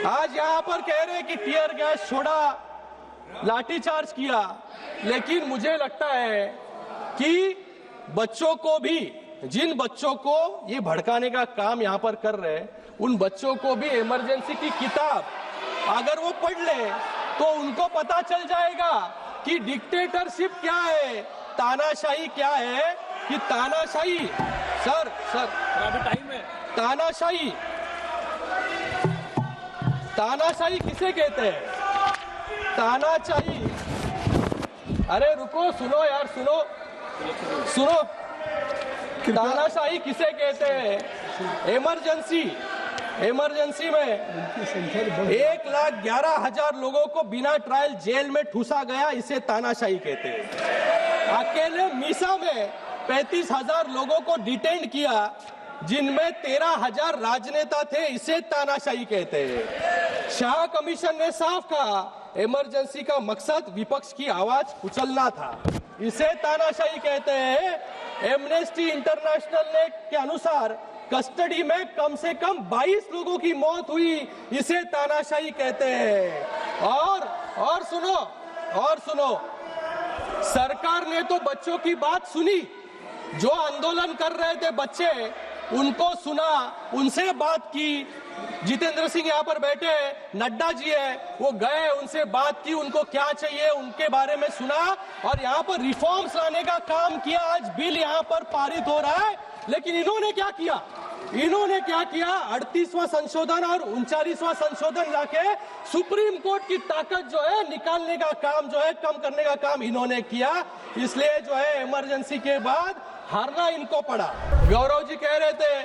आज यहाँ पर कह रहे हैं कि टीयर गैस छोड़ा, लाठीचार्ज किया, लेकिन मुझे लगता है कि बच्चों को भी, जिन बच्चों को ये भड़काने का काम यहाँ पर कर रहे हैं, उन बच्चों को भी इमरजेंसी की किताब अगर वो पढ़ ले तो उनको पता चल जाएगा कि डिक्टेटरशिप क्या है, तानाशाही क्या है, कि तानाशाही सर अभी टाइम है, तानाशाही किसे कहते हैं? तानाशाही, अरे रुको, सुनो यार, सुनो, तानाशाही किसे कहते हैं? इमरजेंसी में 1,11,000 लोगों को बिना ट्रायल जेल में ठूसा गया, इसे तानाशाही कहते हैं। अकेले मीसा में 35,000 लोगों को डिटेन किया, जिनमें 13,000 राजनेता थे, इसे तानाशाही कहते हैं। शाह कमीशन ने साफ कहा, इमरजेंसी का मकसद विपक्ष की आवाज कुचलना था, इसे तानाशाही कहते हैं। एमनेस्टी इंटरनेशनल ने के अनुसार कस्टडी में कम से कम 22 लोगों की मौत हुई, इसे तानाशाही कहते हैं। और सुनो, सरकार ने तो बच्चों की बात सुनी, जो आंदोलन कर रहे थे बच्चे, उनको सुना, उनसे बात की। जितेंद्र सिंह यहाँ पर बैठे, नड्डा जी है, वो गए, उनसे बात की, उनको क्या चाहिए उनके बारे में सुना और यहाँ पर रिफॉर्म्स लाने का काम किया। आज बिल यहाँ पर पारित हो रहा है, लेकिन इन्होंने क्या किया? 38वां संशोधन और 39वां संशोधन लाके सुप्रीम कोर्ट की ताकत जो है निकालने का काम, जो है कम करने का काम इन्होंने किया। इसलिए जो है इमरजेंसी के बाद हारना इनको पड़ा। गौरव जी कह रहे थे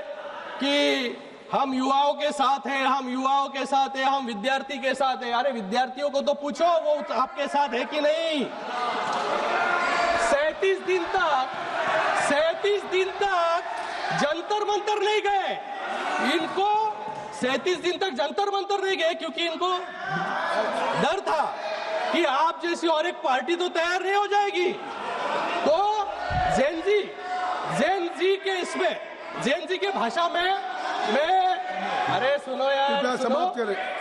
कि हम युवाओं के साथ हैं, हम विद्यार्थी के साथ हैं। अरे विद्यार्थियों को तो पूछो, वो आपके साथ है कि नहीं? 37 दिन तक जंतर मंतर नहीं गए, इनको 37 दिन तक जंतर मंतर नहीं गए, क्योंकि इनको डर था कि आप जैसी और एक पार्टी तो तैयार नहीं हो जाएगी। तो जेन जी के भाषा में मैं, अरे सुनो यार,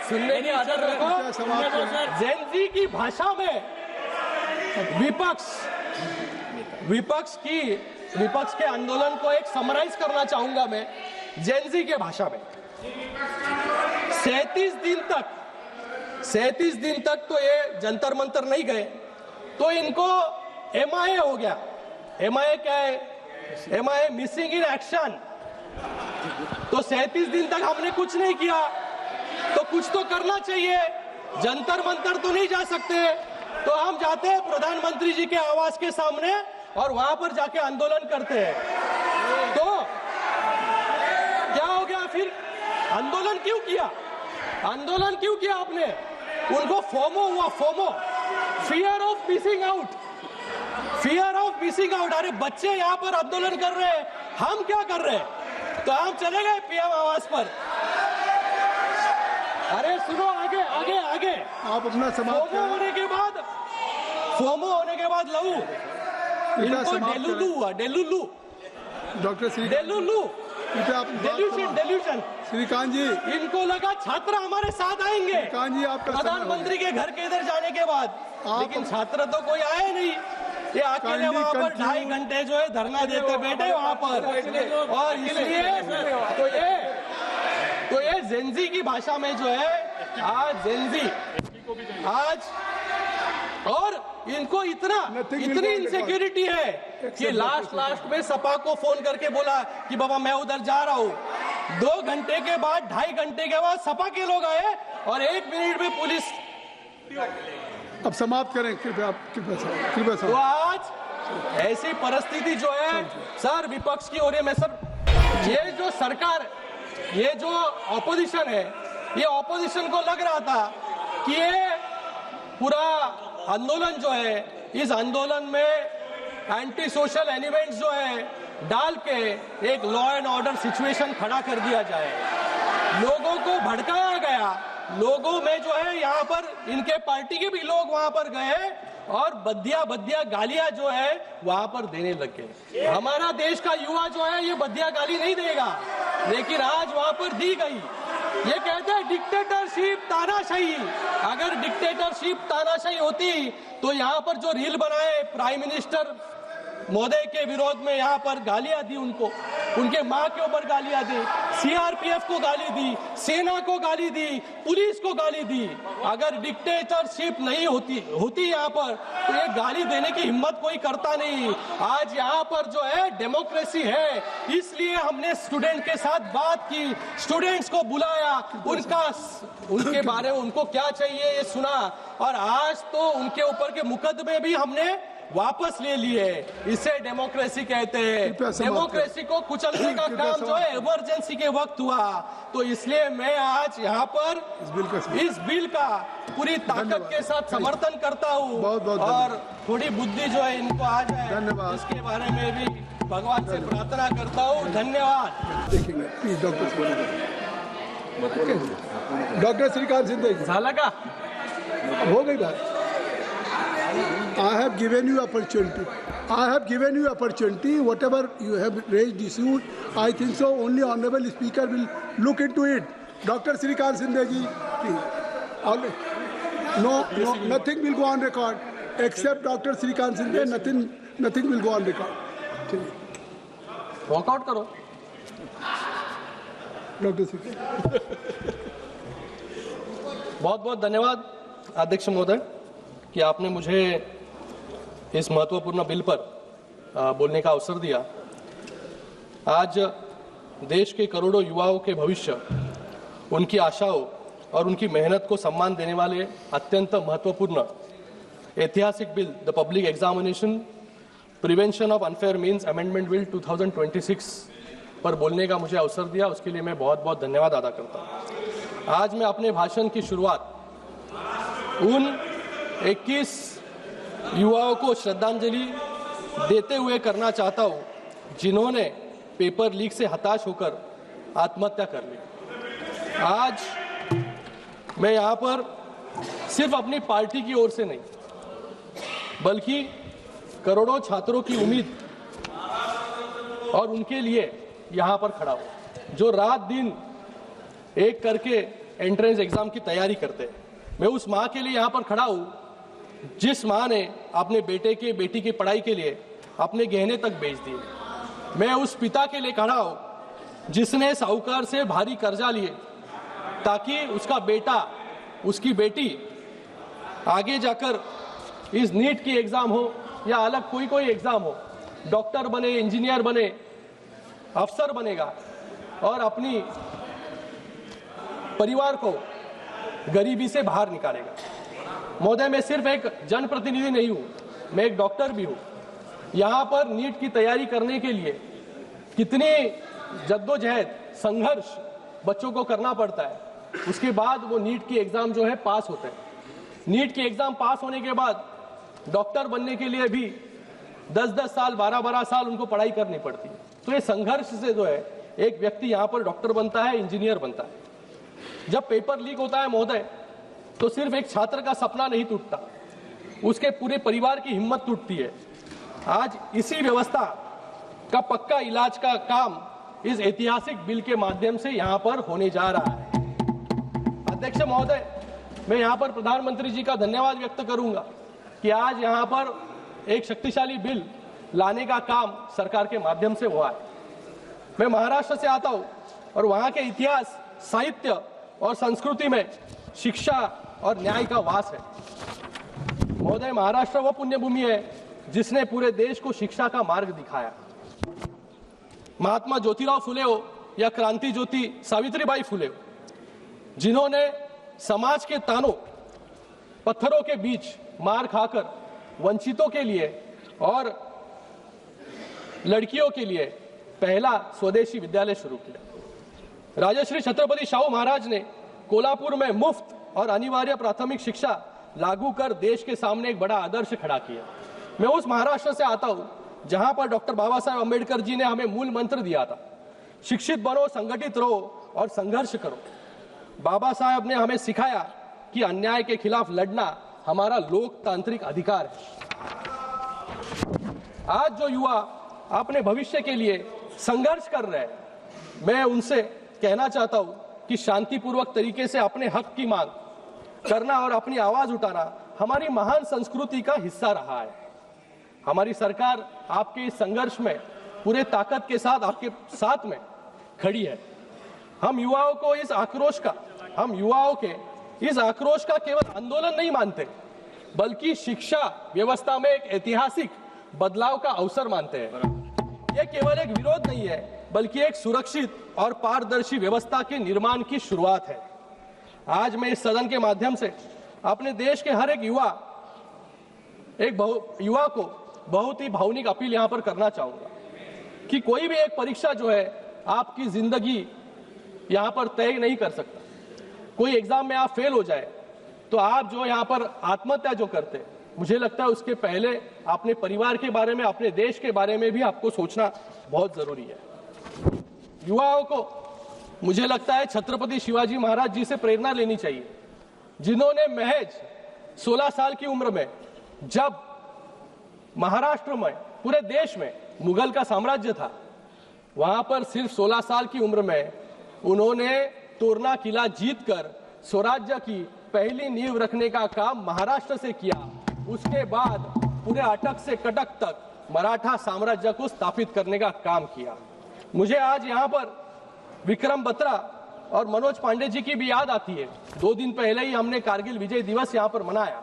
सुनने की आदत रखो। जेन जी की भाषा में विपक्ष के आंदोलन को एक समराइज करना चाहूंगा मैं जेन जी के भाषा में। 37 दिन तक तो ये जंतर मंतर नहीं गए, तो इनको MIA हो गया। MIA क्या है? MIA missing in action. तो 37 दिन तक हमने कुछ नहीं किया, तो कुछ तो करना चाहिए। जंतर मंतर तो नहीं जा सकते, तो हम जाते हैं प्रधानमंत्री जी के आवास के सामने और वहां पर जाके आंदोलन करते हैं। तो क्या हो गया फिर? आंदोलन क्यों किया आपने? उनको फोमो हुआ, फियर ऑफ मिसिंग आउट। अरे बच्चे यहाँ पर आंदोलन कर रहे हैं, हम क्या कर रहे हैं? तो हम चले गए PM आवास पर। अरे सुनो, आगे आप अपना समाप्त फोमो होने के बाद लहू, इनको डेलुलू डॉक्टर डेल्यूशन श्रीकांत जी, इनको लगा छात्र हमारे साथ आएंगे श्रीकांत जी, आपका प्रधानमंत्री के घर के इधर जाने के बाद, लेकिन छात्र तो कोई आए नहीं। ये अकेले वहाँ पर 2.5 घंटे जो है धरना देते बैठे वहाँ पर। और इसलिए तो ये जेनजी की भाषा में जो है आज और इनको इतनी इनसिक्योरिटी है कि लास्ट में सपा को फोन करके बोला कि बाबा मैं उधर जा रहा हूँ। 2 घंटे के बाद, 2.5 घंटे के बाद सपा के लोग आए और 1 मिनट में पुलिस। अब समाप्त करें कृपया। तो आज ऐसी परिस्थिति जो है सर विपक्ष की हो रही है। मैं सर, ये जो सरकार, ये जो ऑपोजिशन है, ये ऑपोजिशन को लग रहा था कि ये पूरा आंदोलन जो है, इस आंदोलन में एंटी सोशल एलिमेंट्स जो है डाल के एक लॉ एंड ऑर्डर सिचुएशन खड़ा कर दिया जाए। लोगों को भड़काया गया, लोगों में जो है यहाँ पर इनके पार्टी के भी लोग वहां पर गए और बद्दिया गालियां जो है वहां पर देने लग गए। हमारा देश का युवा जो है ये बद्दिया गाली नहीं देगा, लेकिन आज वहां पर दी गई। ये कहते हैं डिक्टेटरशिप तानाशाही, अगर डिक्टेटरशिप तानाशाही होती तो यहाँ पर जो रील बनाए प्राइम मिनिस्टर महोदय के विरोध में, यहाँ पर गालियां दी उनको, उनके मां के ऊपर गालियां दी, सीआरपीएफ को गाली दी, सेना को गाली दी, पुलिस को गाली दी। अगर डिक्टेटरशिप नहीं होती यहाँ पर तो ये गाली देने की हिम्मत कोई करता नहीं। आज यहाँ पर जो है डेमोक्रेसी है, इसलिए हमने स्टूडेंट के साथ बात की, स्टूडेंट्स को बुलाया, उनके बारे में उनको क्या चाहिए ये सुना, और आज तो उनके ऊपर के मुकदमे भी हमने वापस ले लिए। इसे डेमोक्रेसी कहते हैं। डेमोक्रेसी को कुचलने का काम जो है इमरजेंसी के वक्त हुआ। तो इसलिए मैं आज यहाँ पर इस बिल का पूरी ताकत के साथ समर्थन करता हूँ, और थोड़ी बुद्धि जो है इनको आ जाए, इसके बारे में भी भगवान से प्रार्थना करता हूँ। धन्यवाद। प्लीज डॉक्टर श्रीकांत सिंधे जी, झाला का? हो गई बात। I have given you opportunity. I have given you opportunity. Whatever you have raised issues, I think so. Only honorable speaker will look into it. Dr. Srikant Sindhe ji, please. No, nothing will go on record except Dr. Srikant Sindhe. Nothing will go on record. Walkout करो। Dr. Srikant. बहुत बहुत धन्यवाद अध्यक्ष महोदय कि आपने मुझे इस महत्वपूर्ण बिल पर बोलने का अवसर दिया। आज देश के करोड़ों युवाओं के भविष्य, उनकी आशाओं और उनकी मेहनत को सम्मान देने वाले अत्यंत महत्वपूर्ण ऐतिहासिक bill the public examination prevention of unfair means amendment bill 2026 पर बोलने का मुझे अवसर दिया, उसके लिए मैं बहुत बहुत धन्यवाद अदा करता हूँ। आज मैं अपने भाषण की शुरुआत उन 21 युवाओं को श्रद्धांजलि देते हुए करना चाहता हूं जिन्होंने पेपर लीक से हताश होकर आत्महत्या कर ली। आज मैं यहां पर सिर्फ अपनी पार्टी की ओर से नहीं, बल्कि करोड़ों छात्रों की उम्मीद और उनके लिए यहां पर खड़ा हूं, जो रात दिन एक करके एंट्रेंस एग्जाम की तैयारी करते हैं। मैं उस माँ के लिए यहाँ पर खड़ा हूँ जिस माँ ने अपने बेटी की पढ़ाई के लिए अपने गहने तक बेच दिए। मैं उस पिता के लिए खड़ा हूँ जिसने साहूकार से भारी कर्जा लिए ताकि उसका बेटा, उसकी बेटी आगे जाकर इस नीट की एग्जाम हो या अलग कोई एग्जाम हो, डॉक्टर बने, इंजीनियर बने, अफसर बनेगा और अपनी परिवार को गरीबी से बाहर निकालेगा। महोदय, मैं सिर्फ एक जनप्रतिनिधि नहीं हूं, मैं एक डॉक्टर भी हूं। यहां पर नीट की तैयारी करने के लिए कितनी जद्दोजहद, संघर्ष बच्चों को करना पड़ता है, उसके बाद वो नीट की एग्जाम जो है पास होते हैं। नीट की एग्जाम पास होने के बाद डॉक्टर बनने के लिए भी 10-10 साल, 12-12 साल उनको पढ़ाई करनी पड़ती है। तो ये संघर्ष से जो है एक व्यक्ति यहाँ पर डॉक्टर बनता है, इंजीनियर बनता है। जब पेपर लीक होता है महोदय, तो सिर्फ एक छात्र का सपना नहीं टूटता, उसके पूरे परिवार की हिम्मत टूटती है। आज इसी व्यवस्था का पक्का इलाज का काम इस ऐतिहासिक बिल के माध्यम से यहाँ पर होने जा रहा है। अध्यक्ष महोदय, मैं यहाँ पर प्रधानमंत्री जी का धन्यवाद व्यक्त करूंगा कि आज यहाँ पर एक शक्तिशाली बिल लाने का काम सरकार के माध्यम से हुआ है। मैं महाराष्ट्र से आता हूँ और वहाँ के इतिहास, साहित्य और संस्कृति में शिक्षा और न्याय का वास है। महोदय, महाराष्ट्र वो पुण्यभूमि है जिसने पूरे देश को शिक्षा का मार्ग दिखाया। महात्मा ज्योतिराव फुले हो या क्रांति ज्योति सावित्रीबाई फुले हो, जिन्होंने समाज के तानों पत्थरों के बीच मार खाकर वंचितों के लिए और लड़कियों के लिए पहला स्वदेशी विद्यालय शुरू किया। राजश्री छत्रपति शाहू महाराज ने कोल्हापुर में मुफ्त और अनिवार्य प्राथमिक शिक्षा लागू कर देश के सामने एक बड़ा आदर्श खड़ा किया। मैं उस महाराष्ट्र से आता हूं जहां पर डॉक्टर बाबा साहेब अम्बेडकर जी ने हमें मूल मंत्र दिया था, शिक्षित बनो, संगठित रहो और संघर्ष करो। बाबा साहेब ने हमें सिखाया कि अन्याय के खिलाफ लड़ना हमारा लोकतांत्रिक अधिकार है। आज जो युवा अपने भविष्य के लिए संघर्ष कर रहे हैं, मैं उनसे कहना चाहता हूं कि शांतिपूर्वक तरीके से अपने हक की मांग करना और अपनी आवाज उठाना हमारी महान संस्कृति का हिस्सा रहा है। हमारी सरकार आपके इस संघर्ष में पूरे ताकत के साथ आपके साथ में खड़ी है। हम युवाओं के इस आक्रोश का केवल आंदोलन नहीं मानते, बल्कि शिक्षा व्यवस्था में एक ऐतिहासिक बदलाव का अवसर मानते हैं। यह केवल एक विरोध नहीं है, बल्कि एक सुरक्षित और पारदर्शी व्यवस्था के निर्माण की शुरुआत है। आज मैं इस सदन के माध्यम से अपने देश के हर एक युवा को बहुत ही भावनिक अपील यहां पर करना चाहूंगा कि कोई भी एक परीक्षा जो है आपकी जिंदगी यहां पर तय नहीं कर सकता। कोई एग्जाम में आप फेल हो जाए तो आप जो यहां पर आत्महत्या जो करते हैं, मुझे लगता है उसके पहले अपने परिवार के बारे में, अपने देश के बारे में भी आपको सोचना बहुत जरूरी है। युवाओं को मुझे लगता है छत्रपति शिवाजी महाराज जी से प्रेरणा लेनी चाहिए, जिन्होंने महज 16 साल की उम्र में, जब महाराष्ट्र में, पूरे देश में मुगल का साम्राज्य था, वहां पर सिर्फ 16 साल की उम्र में उन्होंने तोरना किला जीतकर स्वराज्य की पहली नींव रखने का काम महाराष्ट्र से किया। उसके बाद पूरे अटक से कटक तक मराठा साम्राज्य को स्थापित करने का काम किया। मुझे आज यहाँ पर विक्रम बत्रा और मनोज पांडे जी की भी याद आती है। 2 दिन पहले ही हमने कारगिल विजय दिवस यहाँ पर मनाया।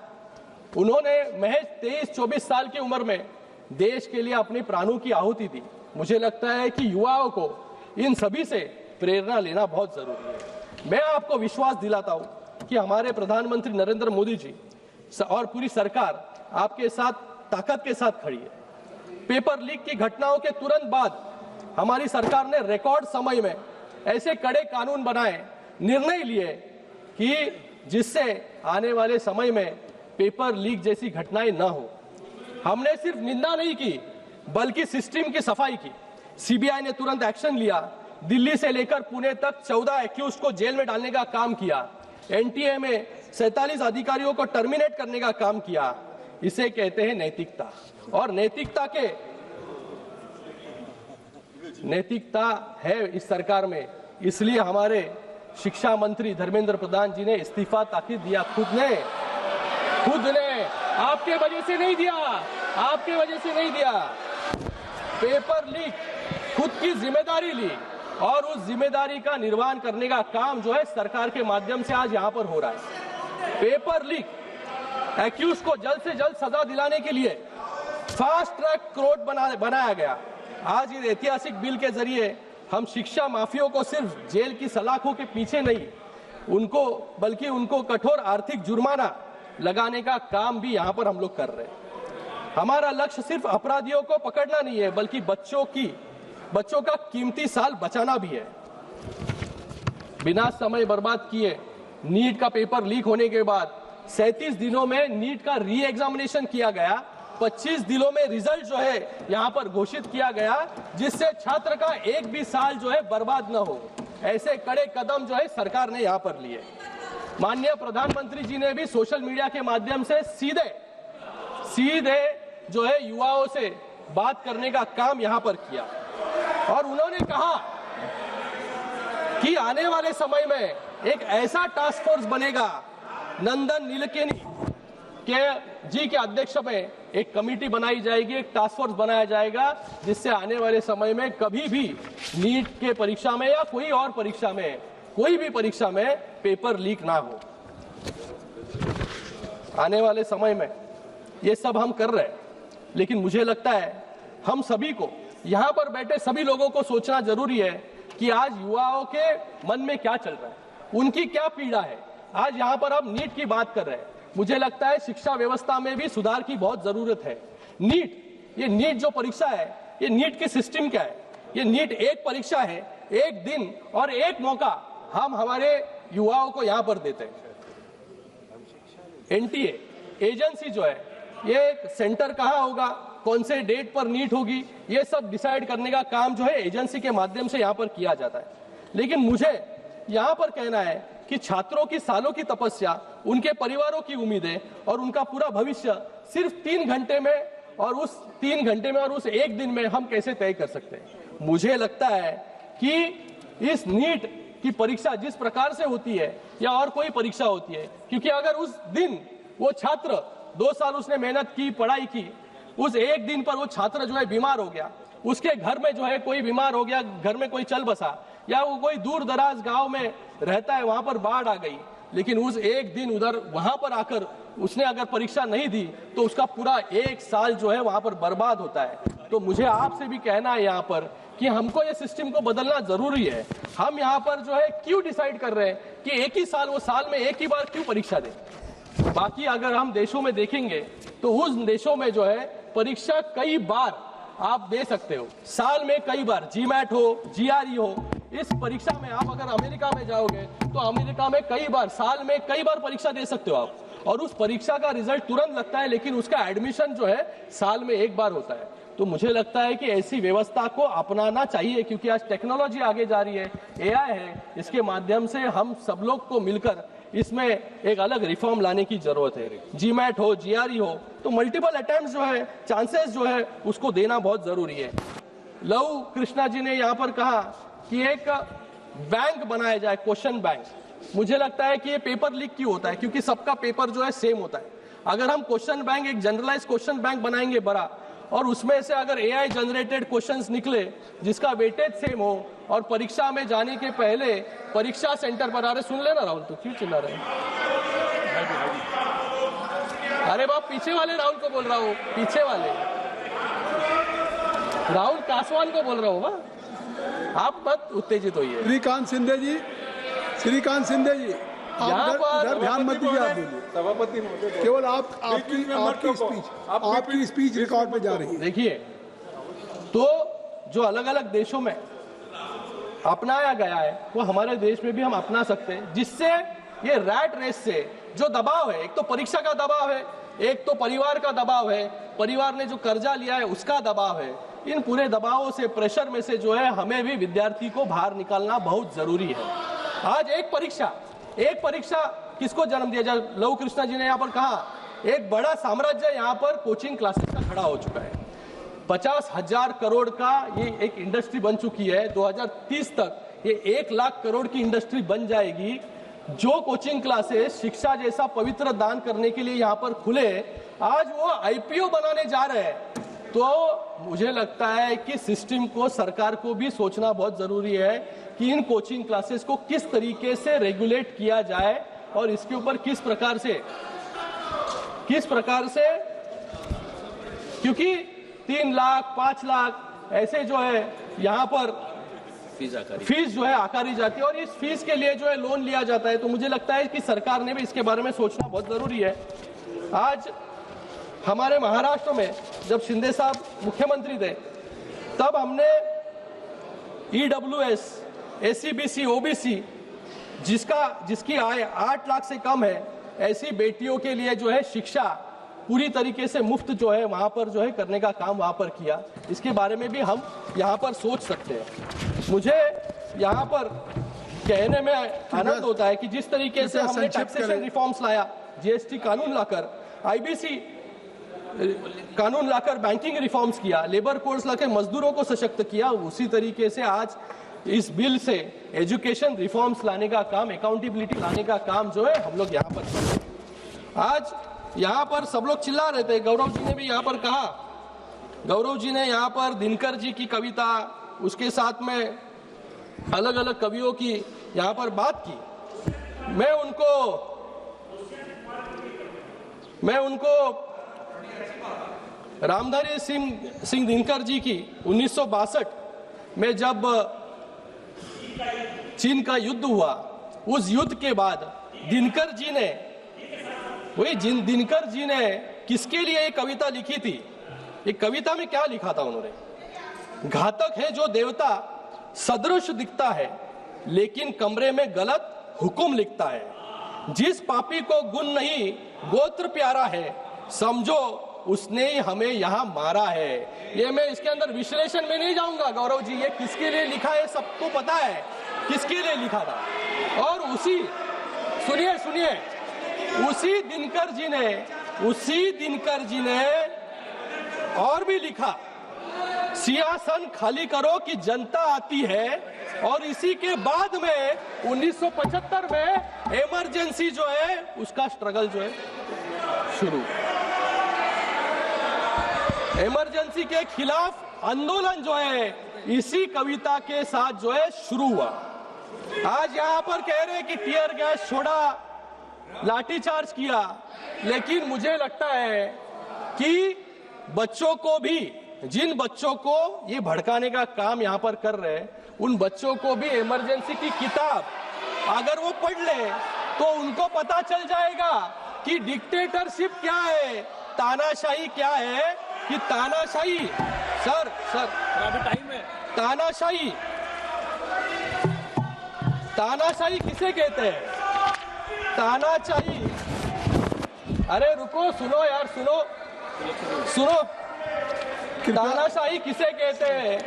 उन्होंने महज 23-24 साल की उम्र में देश के लिए अपने प्राणों की आहुति दी। मुझे लगता है कि युवाओं को इन सभी से प्रेरणा लेना बहुत जरूरी है। मैं आपको विश्वास दिलाता हूं कि हमारे प्रधानमंत्री नरेंद्र मोदी जी और पूरी सरकार आपके साथ ताकत के साथ खड़ी है। पेपर लीक की घटनाओं के तुरंत बाद हमारी सरकार ने रिकॉर्ड समय में ऐसे कड़े कानून बनाए, निर्णय लिए कि जिससे आने वाले समय में पेपर लीक जैसी घटनाएं न हो। हमने सिर्फ निंदा नहीं की, बल्कि सिस्टम की सफाई की। सीबीआई ने तुरंत एक्शन लिया। दिल्ली से लेकर पुणे तक 14 एक्यूज को जेल में डालने का काम किया। एनटीए में 47 अधिकारियों को टर्मिनेट करने का काम किया। इसे कहते हैं नैतिकता, और नैतिकता है इस सरकार में। इसलिए हमारे शिक्षा मंत्री धर्मेंद्र प्रधान जी ने इस्तीफा ताकीद दिया। खुद ने आपके वजह से नहीं दिया, आपके वजह से नहीं दिया। पेपर लीक खुद की जिम्मेदारी ली और उस जिम्मेदारी का निर्वहन करने का काम जो है सरकार के माध्यम से आज यहां पर हो रहा है। पेपर लीक एक्यूज को जल्द से जल्द सजा दिलाने के लिए फास्ट ट्रैक कोर्ट बनाया गया। आज इस ऐतिहासिक बिल के जरिए हम शिक्षा माफियों को सिर्फ जेल की सलाखों के पीछे नहीं, बल्कि उनको कठोर आर्थिक जुर्माना लगाने का काम भी यहां पर हम लोग कर रहे हैं। हमारा लक्ष्य सिर्फ अपराधियों को पकड़ना नहीं है, बल्कि बच्चों का कीमती साल बचाना भी है। बिना समय बर्बाद किए नीट का पेपर लीक होने के बाद 37 दिनों में नीट का री एग्जामिनेशन किया गया। 25 दिनों में रिजल्ट जो है यहां पर घोषित किया गया, जिससे छात्र का एक भी साल जो है बर्बाद न हो। ऐसे कड़े कदम जो है सरकार ने यहां पर लिए। माननीय प्रधानमंत्री जी ने भी सोशल मीडिया के माध्यम से सीधे जो है युवाओं से बात करने का काम यहां पर किया, और उन्होंने कहा कि आने वाले समय में एक ऐसा टास्क फोर्स बनेगा, नंदन नीलेकनी जी के अध्यक्ष में एक कमेटी बनाई जाएगी, एक टास्क फोर्स बनाया जाएगा, जिससे आने वाले समय में कभी भी नीट के परीक्षा में या कोई और परीक्षा में, कोई भी परीक्षा में पेपर लीक ना हो। आने वाले समय में ये सब हम कर रहे हैं, लेकिन मुझे लगता है हम सभी को, यहां पर बैठे सभी लोगों को सोचना जरूरी है कि आज युवाओं के मन में क्या चल रहा है, उनकी क्या पीड़ा है। आज यहां पर हम नीट की बात कर रहे हैं। मुझे लगता है शिक्षा व्यवस्था में भी सुधार की बहुत जरूरत है। ये नीट जो परीक्षा है, ये नीट की सिस्टम क्या है? ये नीट एक परीक्षा है, एक दिन और एक मौका हम हमारे युवाओं को यहां पर देते हैं। एनटीए एजेंसी जो है, ये सेंटर कहां होगा, कौन से डेट पर नीट होगी, ये सब डिसाइड करने का काम जो है एजेंसी के माध्यम से यहां पर किया जाता है। लेकिन मुझे यहां पर कहना है कि छात्रों की सालों की तपस्या, उनके परिवारों की उम्मीदें और उनका पूरा भविष्य सिर्फ 3 घंटे में और उस एक दिन में हम कैसे तय कर सकते हैं। मुझे लगता है कि इस नीट कि परीक्षा जिस प्रकार से होती है या और कोई परीक्षा होती है, क्योंकि अगर उस दिन वो छात्र 2 साल उसने मेहनत की, पढ़ाई की, उस एक दिन पर वो छात्र जो है बीमार हो गया, उसके घर में जो है कोई बीमार हो गया, घर में कोई चल बसा, या वो कोई दूर दराज गांव में रहता है, वहां पर बाढ़ आ गई, लेकिन उस एक दिन उधर वहां पर आकर उसने अगर परीक्षा नहीं दी तो उसका पूरा 1 साल जो है वहां पर बर्बाद होता है। तो मुझे आपसे भी कहना है यहाँ पर कि हमको ये सिस्टम को बदलना जरूरी है। हम यहाँ पर जो है क्यों डिसाइड कर रहे हैं कि एक ही साल, वो साल में एक ही बार क्यों परीक्षा दें? बाकी अगर हम देशों में देखेंगे तो उस देशों में जो है परीक्षा कई बार आप दे सकते हो, साल में कई बार, जीमैट हो, जीआरई हो। इस परीक्षा में आप अगर अमेरिका में जाओगे तो अमेरिका में कई बार, साल में कई बार परीक्षा दे सकते हो आप, और उस परीक्षा का रिजल्ट तुरंत लगता है, लेकिन उसका एडमिशन जो है साल में एक बार होता है। तो मुझे लगता है कि ऐसी व्यवस्था को अपनाना चाहिए, क्योंकि आज टेक्नोलॉजी आगे जा रही है, एआई है, इसके माध्यम से हम सब लोग को मिलकर इसमें एक अलग रिफॉर्म लाने की जरूरत है। जीमैट हो, जीआरई हो, तो मल्टीपल अटेम्प्ट जो है, चांसेस जो है उसको देना बहुत जरूरी है। लव कृष्णा जी ने यहाँ पर कहा कि एक बैंक बनाया जाए, क्वेश्चन बैंक। मुझे लगता है कि ये पेपर लीक क्यों होता है, क्योंकि सबका पेपर जो है सेम होता है। अगर हम क्वेश्चन बैंक, एक जनरलाइज क्वेश्चन बैंक बनाएंगे बड़ा, और उसमें से अगर एआई जनरेटेड क्वेश्चंस निकले जिसका वेटेज सेम हो, और परीक्षा में जाने के पहले परीक्षा सेंटर पर, अरे सुन लेना राहुल, तो क्यों चिल्ला रहे हैं? अरे बाप, पीछे वाले राहुल को बोल रहा हूँ, पीछे वाले राहुल कासवान को बोल रहा हूँ, आप मत उत्तेजित होइए। श्रीकांत शिंदे जी, श्रीकांत शिंदे जी, यहाँ पर ध्यान मत दीजिए, आप बोलिए। सभापति महोदय, केवल आपकी स्पीच रिकॉर्ड पे जा रही है। देखिए, तो जो अलग अलग देशों में अपनाया गया है वो हमारे देश में भी हम अपना सकते हैं, जिससे ये रैट रेस से जो दबाव है, एक तो परीक्षा का दबाव है, एक तो परिवार का दबाव है, परिवार ने जो कर्जा लिया है उसका दबाव है, इन पूरे दबावों से, प्रेशर में से जो है हमें भी विद्यार्थी को बाहर निकालना बहुत जरूरी है। आज एक परीक्षा किसको जन्म दिया जाए? लव कृष्णा जी ने यहाँ पर कहा, एक बड़ा साम्राज्य यहाँ पर कोचिंग क्लासेस का खड़ा हो चुका है। 50,000 करोड़ का ये एक इंडस्ट्री बन चुकी है। 2030 तक ये 1 लाख करोड़ की इंडस्ट्री बन जाएगी। जो कोचिंग क्लासेस शिक्षा जैसा पवित्र दान करने के लिए यहाँ पर खुले, आज वो आईपीओ बनाने जा रहे हैं। तो मुझे लगता है कि सिस्टम को, सरकार को भी सोचना बहुत जरूरी है कि इन कोचिंग क्लासेस को किस तरीके से रेगुलेट किया जाए, और इसके ऊपर किस प्रकार से, क्योंकि 3 लाख 5 लाख ऐसे जो है यहाँ पर फीस जो है आकारी जाती है, और इस फीस के लिए जो है लोन लिया जाता है। तो मुझे लगता है कि सरकार ने भी इसके बारे में सोचना बहुत जरूरी है। आज हमारे महाराष्ट्र में जब शिंदे साहब मुख्यमंत्री थे, तब हमने EWS, SCBC, OBC जिसकी आय 8 लाख से कम है, ऐसी बेटियों के लिए जो है शिक्षा पूरी तरीके से मुफ्त जो है वहां पर जो है करने का काम वहां पर किया। इसके बारे में भी हम यहाँ पर सोच सकते हैं। मुझे यहाँ पर कहने में आनंद होता है कि जिस तरीके से हमने टैक्सेशन रिफॉर्म्स लाया, GST कानून लाकर, IBC कानून लाकर बैंकिंग रिफॉर्म्स किया, लेबर कोड्स लाकर मजदूरों को सशक्त किया, उसी तरीके से आज इस बिल से एजुकेशन रिफॉर्म्स लाने का काम, अकाउंटेबिलिटी लाने का काम जो है हम लोग यहाँ पर कर रहे हैं। आज यहाँ पर सब लोग चिल्ला रहे थे, गौरव जी ने भी यहाँ पर कहा, गौरव जी ने यहाँ पर दिनकर जी की कविता, उसके साथ में अलग अलग कवियों की यहाँ पर बात की। मैं उनको रामधारी सिंह दिनकर जी की 1962 में जब चीन का युद्ध हुआ, उस युद्ध के बाद दिनकर जी ने किसके लिए एक कविता लिखी थी? एक कविता में क्या लिखा था उन्होंने? घातक है जो देवता सदृश दिखता है, लेकिन कमरे में गलत हुक्म लिखता है। जिस पापी को गुण नहीं गोत्र प्यारा है, समझो उसने ही हमें यहाँ मारा है। ये मैं इसके अंदर विश्लेषण में नहीं जाऊंगा गौरव जी, ये किसके लिए लिखा है सबको पता है किसके लिए लिखा था। और सुनिए उसी दिनकर जी ने और भी लिखा, सिंहासन खाली करो कि जनता आती है, और इसी के बाद में 1975 में इमरजेंसी जो है उसका स्ट्रगल जो है शुरू। इमरजेंसी के खिलाफ आंदोलन जो है इसी कविता के साथ जो है शुरू हुआ। आज यहाँ पर कह रहे हैं कि टीयर गैस छोड़ा, लाठीचार्ज किया, लेकिन मुझे लगता है कि बच्चों को भी, जिन बच्चों को ये भड़काने का काम यहाँ पर कर रहे हैं, उन बच्चों को भी इमरजेंसी की किताब अगर वो पढ़ ले तो उनको पता चल जाएगा कि डिक्टेटरशिप क्या है, तानाशाही क्या है। कि तानाशाही सर अभी टाइम है। तानाशाही किसे कहते हैं? तानाशाही, अरे रुको, सुनो यार, सुनो। तानाशाही किसे कहते हैं?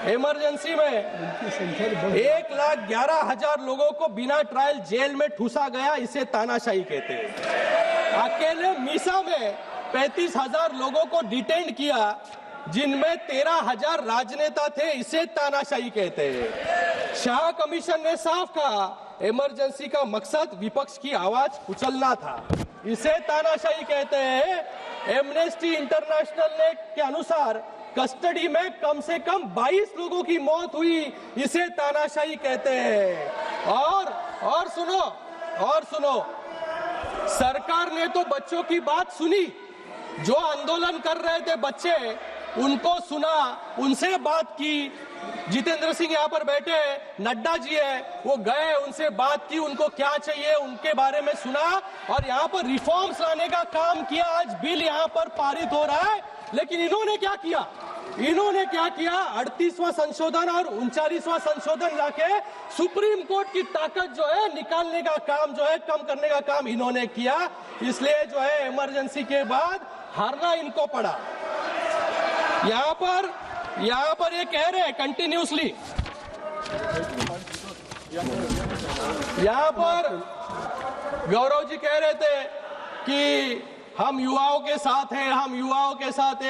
इमरजेंसी में 1,11,000 लोगों को बिना ट्रायल जेल में ठूसा गया, इसे तानाशाही कहते हैं। अकेले मीसा में 35,000 लोगों को डिटेन किया, जिनमें 13,000 राजनेता थे, इसे तानाशाही कहते हैं। शाह कमीशन ने साफ कहा, इमरजेंसी का मकसद विपक्ष की आवाज कुचलना था, इसे तानाशाही कहते हैं। एमनेस्टी इंटरनेशनल ने के अनुसार कस्टडी में कम से कम 22 लोगों की मौत हुई, इसे तानाशाही कहते हैं। और सुनो, सरकार ने तो बच्चों की बात सुनी, जो आंदोलन कर रहे थे बच्चे, उनको सुना, उनसे बात की। जितेंद्र सिंह यहाँ पर बैठे, नड्डा जी है, वो गए, उनसे बात की, उनको क्या चाहिए उनके बारे में सुना और यहाँ पर रिफॉर्म्स लाने का काम किया। आज बिल यहाँ पर पारित हो रहा है, लेकिन इन्होंने क्या किया? 38वां संशोधन और 39वां संशोधन लाके सुप्रीम कोर्ट की ताकत जो है निकालने का काम जो है, कम करने का काम इन्होंने किया। इसलिए जो है इमरजेंसी के बाद हारना इनको पड़ा। यहाँ पर ये कह रहे हैं कंटिन्यूसली, यहाँ पर गौरव जी कह रहे थे कि हम युवाओं के साथ हैं,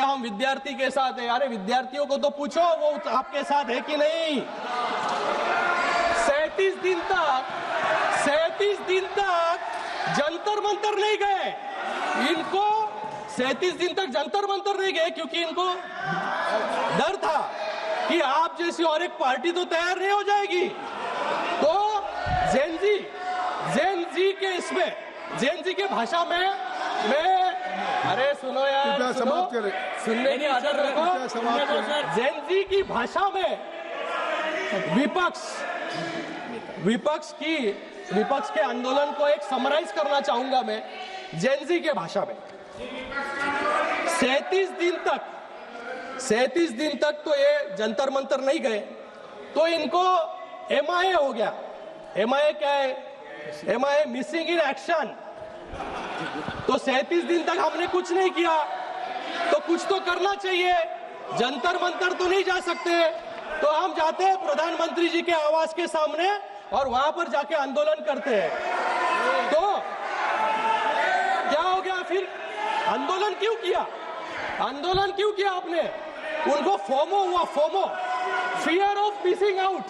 हम विद्यार्थी के साथ हैं। अरे विद्यार्थियों को तो पूछो वो आपके साथ है कि नहीं। 37 दिन तक जंतर मंतर नहीं गए, इनको 37 दिन तक जंतर मंतर नहीं गए, क्योंकि इनको डर था कि आप जैसी और एक पार्टी तो तैयार नहीं हो जाएगी। तो जेनजी के भाषा में अरे सुनो यार, सुनने की आदत रखो। जेनजी की भाषा में विपक्ष के आंदोलन को एक समराइज करना चाहूंगा मैं जेनजी के भाषा में। 37 दिन तक तो ये जंतर मंतर नहीं गए, तो इनको MIA हो गया। MIA क्या है? MIA missing in action. तो 37 दिन तक हमने कुछ नहीं किया, तो कुछ तो करना चाहिए। जंतर मंतर तो नहीं जा सकते, तो हम जाते हैं प्रधानमंत्री जी के आवास के सामने और वहां पर जाके आंदोलन करते हैं। तो क्या हो गया फिर? आंदोलन क्यों किया आपने? उनको फोमो हुआ, फियर ऑफ मिसिंग आउट।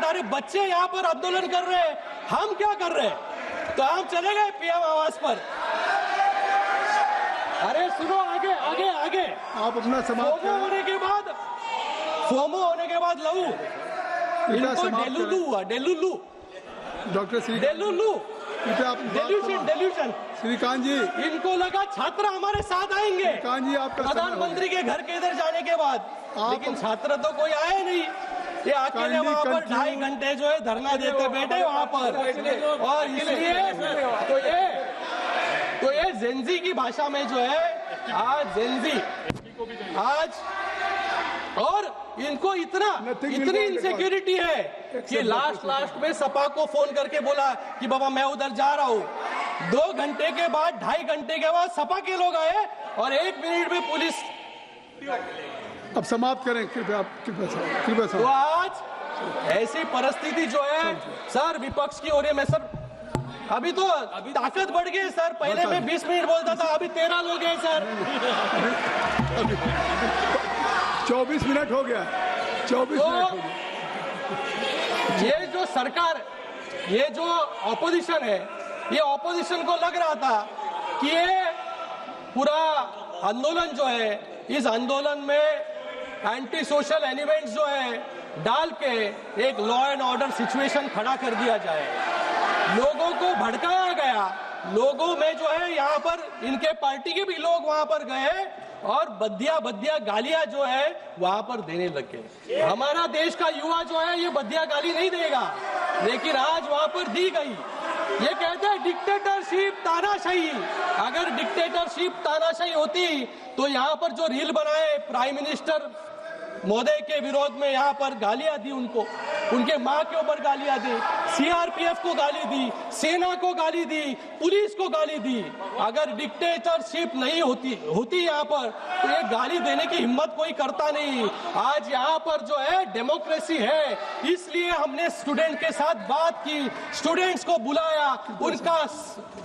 अरे बच्चे यहाँ पर आंदोलन कर रहे हैं, हम क्या कर रहे हैं? तो हम चले गए PM आवास पर। अरे सुनो, आगे आप अपना समाप्त फोमो होने के बाद लहू, इनको डेलुलू हुआ, डॉक्टर डेल्यूशन। श्रीकांत जी, इनको लगा छात्र हमारे साथ आएंगे श्रीकांत जी, आपका प्रधानमंत्री के घर के इधर जाने के बाद, लेकिन छात्र तो कोई आए नहीं। ये अकेले वहाँ पर 2.5 घंटे जो है धरना देते बैठे वहाँ पर। और इसलिए तो ये जेनजी की भाषा में जो है आज और इनको इतनी इनसिक्योरिटी है कि लास्ट में सपा को फोन करके बोला कि बाबा मैं उधर जा रहा हूँ। 2 घंटे के बाद, 2.5 घंटे के बाद सपा के लोग आए और 1 मिनट में पुलिस। अब समाप्त करें कृपया। तो आज ऐसी परिस्थिति जो है सर विपक्ष की हो रही है। मैं सर अभी तो ताकत बढ़ गई सर, पहले मैं 20 मिनट बोलता था, अभी 13 लोग हैं सर। 24 मिनट हो गया, 24 तो मिनट हो गया। ये जो सरकार, ये जो ऑपोजिशन है, ये ऑपोजिशन को लग रहा था कि ये पूरा आंदोलन जो है, इस आंदोलन में एंटी सोशल एलिमेंट्स जो है डाल के एक लॉ एंड ऑर्डर सिचुएशन खड़ा कर दिया जाए। लोगों को भड़काया गया, लोगों में जो है यहाँ पर इनके पार्टी के भी लोग वहां पर गए और बदिया गालियां जो है वहां पर देने लगे। हमारा देश का युवा जो है ये बदिया गाली नहीं देगा, लेकिन आज वहां पर दी गई। ये कहते हैं डिक्टेटरशिप, तानाशाही। अगर डिक्टेटरशिप, तानाशाही होती तो यहाँ पर जो रील बनाए प्राइम मिनिस्टर महोदय के विरोध में, यहाँ पर गालियां दी उनको, उनके मां के ऊपर गालियां दी, सीआरपीएफ को गाली दी, सेना को गाली दी, पुलिस को गाली दी। अगर डिक्टेटरशिप नहीं होती यहाँ पर तो ये गाली देने की हिम्मत कोई करता नहीं। आज यहाँ पर जो है डेमोक्रेसी है, इसलिए हमने स्टूडेंट के साथ बात की, स्टूडेंट्स को बुलाया,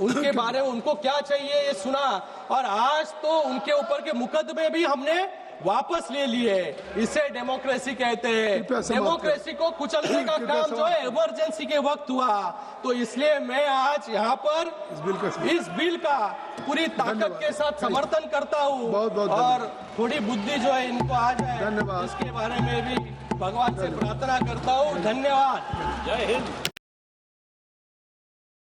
उनके बारे में उनको क्या चाहिए ये सुना, और आज तो उनके ऊपर के मुकदमे भी हमने वापस ले लिए। इसे डेमोक्रेसी कहते हैं। डेमोक्रेसी को कुचलने का काम जो है इमरजेंसी के वक्त हुआ। तो इसलिए मैं आज यहाँ पर इस बिल का पूरी ताकत के साथ समर्थन करता हूँ, और थोड़ी बुद्धि जो है इनको आ जाए, इसके बारे में भी भगवान से प्रार्थना करता हूँ। धन्यवाद। जय हिंद।